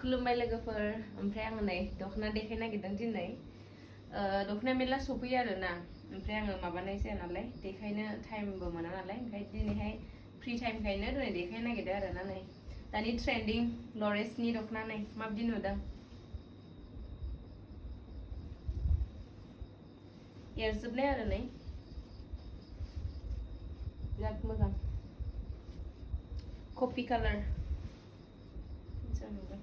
खुलुमबाय लोगोफोर ओमफ्राय आङो नै दख'ना देखायनो नागिरदों दिनै दख'ना मेरला सफैयो आरोना ओमफ्राय आङो माबानाय जाया नालाय देखायनो टाइमबो मोना नालाय ओमफ्राय दिनैहाय फ्रि टाइमखायनो दिनै देखायनो नागिरदों आरोना नै दानि ट्रेन्डिं लरेसनि दख'ना नै माबायदि नुदों एरजोबनाय आरो नै बिराद मोजां कफि कालार मोजां नुदों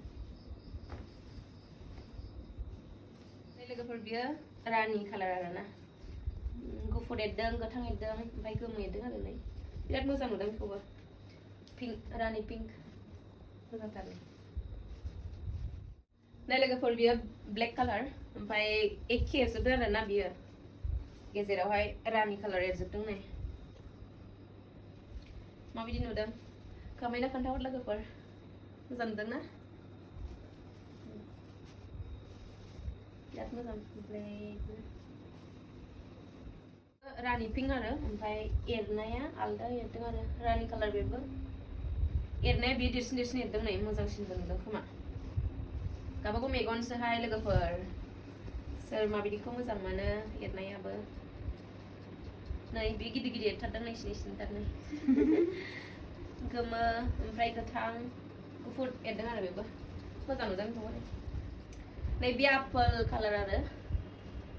लोगोफोर बियो रानि कालार आरोना गुफुर एरदों गोथां एरदों ओमफ्राय गोमो एरदों आरो नै बिराद मोजां नुदों बेखौबो पिंक रानि पिंक मोजांथार नै लोगोफोर बियो ब्लेक कालार ओमफ्राय एखे एरजोबदों आरोना बियो गेजेरावहाय रानि कालार एरजोबदों नै माबायदि नुदों कमेन्टआव खोन्थाहर लोगोफोर मोजां नुदों ना बिराद मोजां ओमफ्राय रानि पिंक आरो ओमफ्राय एरनाया आलदा एरदों आरो रानि कालार बेबो एरनाया बियो देरसिन देरसिन एरदों नै मोजांसिनबो नुदों खोमा गावबागाव मेगनसोहाय लोगोफोर सोर माबायदिखौ मोजां मोनो एरनायाबो नै बे गिदिर गिदिर एरथारदों नै सिनिथारनै गोमो ओमफ्राय गोथां गुफुर एरदों आरो बेबो मोजां नुदों बेखौबो नै बे आपोल कालार आरो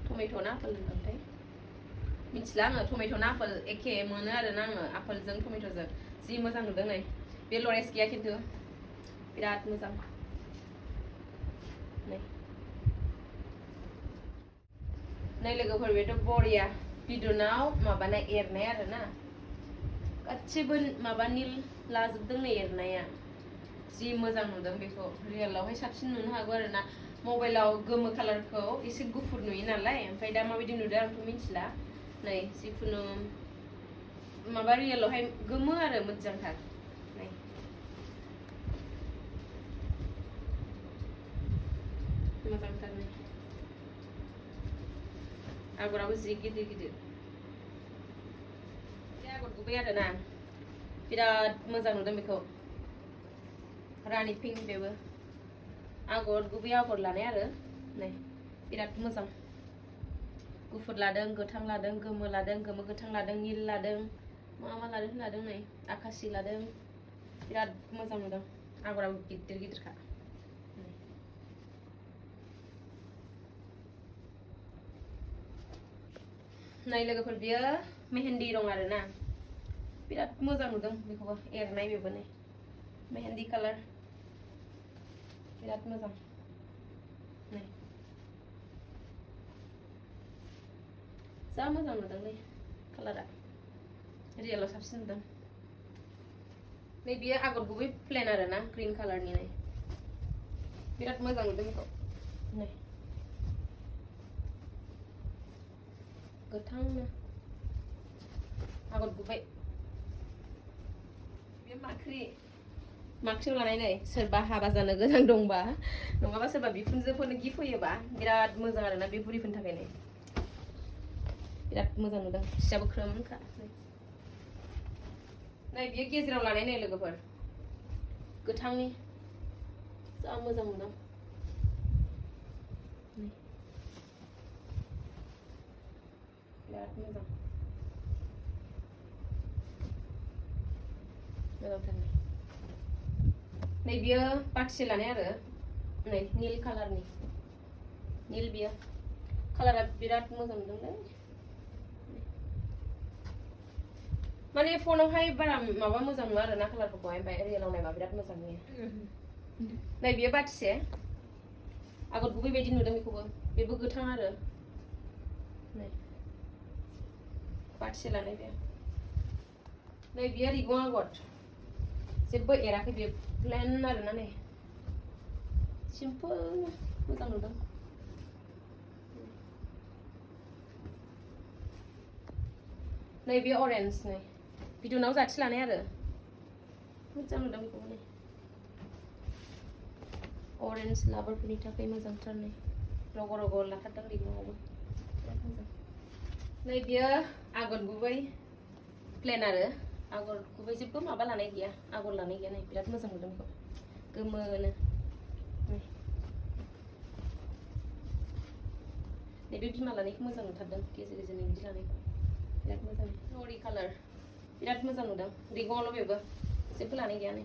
टमेट' ना आपोल होनदोंथाय मिथिला आङो टमेट' ना आपोल एखे मोनो आरोना आङो आपोलजों टमेट'जों जि मोजां नुदों नै बे लरेस गैया खिन्थु बिराद मोजां नै लोगोफोर बेथ' बरिया बिदुनाव माबानाय एरनाय आरोना गासिबो माबा निल लाजोबदों नै एरनाया जि मोजां नुदों बेखौ रियेलावहाय साबसिन नुनो हागौ आरोना मबाइलाव गोमो कालारखौ एसे गुफुर नुयो नालाय ओमफ्राय दा माबायदि नुदों आंथ' मिथिला नै जिखुनु माबा रियेलावहाय गोमो आरो मोजांथार नै मोजांथार नै आगराबो जि गिदिर गिदिर बे आगर गुबै आरोना बिराद मोजां नुदों बेखौ रानि पिंक बेबो आगर गुबै आगर लानाय आरो नै बिराद मोजां गुफुर लादों गोथां लादों गोमो लादों गोमो गोथां लादों नील लादों मा लादों नै आकाशि लादों बिराद मोजां नुदों आगराबो गिदिर गिदिरखा नै लोगोफोर बियो मेहेन्दी रं आरोना बिराद मोजां नुदों बेखौबो एरनाय बेबो नै मेहेन्दी कालार बिराद मोजां नै जा मोजां नुदों नै कालारा रियेलाव साबसिन नुदों नै बियो आगर गुबै प्लेन आरोना ग्रीन कालारनि नै बिराद मोजां नुदों बेखौ नै गोथांनो आगर गुबै बे माख्रियाव लानाय नै सोरबा हाबा जानो गोनां दंबा नङाबा सोरबा बिखुनजोफोरनो गिफ्ट होयोबा बिराद मोजां आरोना बे बुरिफोरनि थाखाय नै बिराद मोजां नुदों सियाबो ख्रोमखा नै बियो गेजेराव लानाय नै लोगोफोर गोथांनि जा मोजां नुदों बिराद मोजां मोजांथार नै बियो बाक्सि लानाय आरो नै नील कालारनि नील बियो कालारा बिराद मोजां नुदोंलै माने फनावहाय बारा माबा मोजां नुआ आरोना कालारफोरखौहाय ओमफ्राय रियेलाव नायबा बिराद मोजां नुयो नै बियो बाथिसे आगर गुबै बायदि नुदों बेखौबो बेबो गोथां आरो नै बाथिसे लानाय बे नै बियो रिगं आगर जेबो एराखै बे प्लेन आरोना नै सिम्पोल मोजां नुदों नै बे अरेन्ज नै बिदुनाव जाथि लानाय आरो मोजां नुदों बेखौबो नै अरेन्ज लाभारफोरनि थाखाय मोजांथार नै रग' रग' लाथारदों रिगङावबो बिराद मोजां नै बियो आगर गुबै प्लेन आरो आगर गुबै जेबो माबा लानाय गैया आगर लानाय गैया नै बिराद मोजां नुदों बेखौ गोमोनो नैबे बिमा लानायखौ मोजां नुथारदों गेजेर गेजेरनि बिदि लानायखौ बिराद मोजां नरि कालार बिराद मोजां नुदों रिगङावल' बेबो जेबो लानाय गैया नै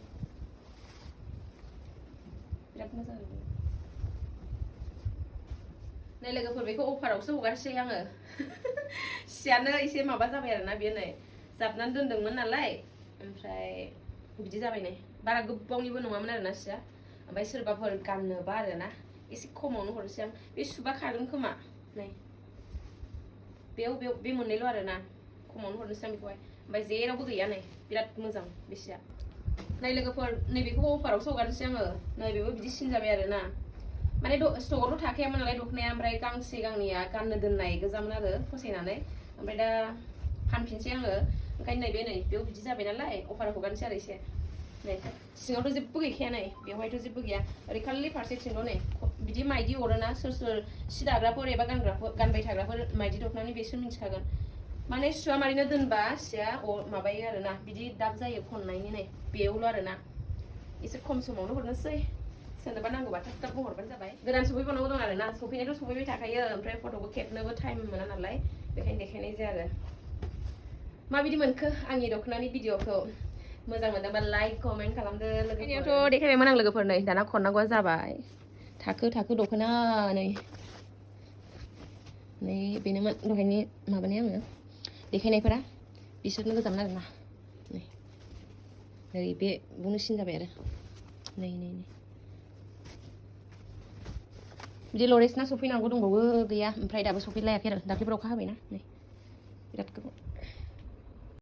बिराद मोजां नुदों नै लोगोफोर बेखौ अफारावसो हगारसै आङो सियानो एसे माबा जाबाय आरोना बेयो नै जाबनानै दोनदोंमोन नालाय ओमफ्राय बिदि जाबाय नै बारा गोबावनिबो नङामोन आरोना सिया ओमफ्राय सोरबाफोर गाननोबा आरोना एसे खमावनो हरसै आं बे सुबा खागोन खोमा नै बेयाव बे मोननैल' आरोना खमावनो हरनोसै आं बेखौहाय ओमफ्राय जेरावबो गैया नै बिराद मोजां बे सिया नै लोगोफोर नैबेखौ अफारावसो हगारनोसै आङो नैबेबो बिदि सिन जाबाय आरोना माने स्टकआवथ' थाखायामोन नालाय दखनाया ओमफ्राय गांसे गांनैया गाननो दोननाय गोजामोन आरो फसायनानै ओमफ्राय दा फानफिनसै आङो ओंखायनो नैबे नै बेयाव बिदि जाबाय नालाय अफाराव हगारनोसै आरो एसे नै सिङावथ' जेबो गैखाया नै बेवहायथ' जेबो गैया ओरै खालि फारसेथिंल' नै बिदि माइदि अरोना सोर सि दाग्राफोर एबा गानबाय थाग्राफोर माइदि दखनानि बेसोर मिथिखागोन माने सुवा मारिनो दोनबा सिया माबायो आरोना बिदि दाग जायो खननायनि नै बेयावल' आरोना एसे खम समावनो हरनोसै सोरनोबा नांगौबा थाब थाब बुंहरबानो जाबाय गोदान सफैबावनांगौ दं आरोना सफैनायथ' सफैबाय थाखायो ओमफ्राय फट'बो खेबनोबो टाइम मोना नालाय बेखायनो देखायनाय जाया आरो माबायदि मोनखो आंनि दखनानि भिडिअखौ मोजां मोनदोंबा लाइक कमेन्ट खालामदो लोगोफोर देखायबायमोन आं लोगोफोर नै दाना खननांगौआ जाबाय थाखो थाखो दखना नै बेनोमोन दहायनि माबानाय आङो देखायनायफोरा बिसोरनो गोजामोन आरोना नै ओरै बे बुंनो सिन जाबाय आरो नै नै नै बिदि लरेन्सना सफैनांगौ दंबावो गैया ओमफ्राय दाबो सफैलायाखै आरो दाख्लैफोर अखा हाबायना नै बिराद गोबाव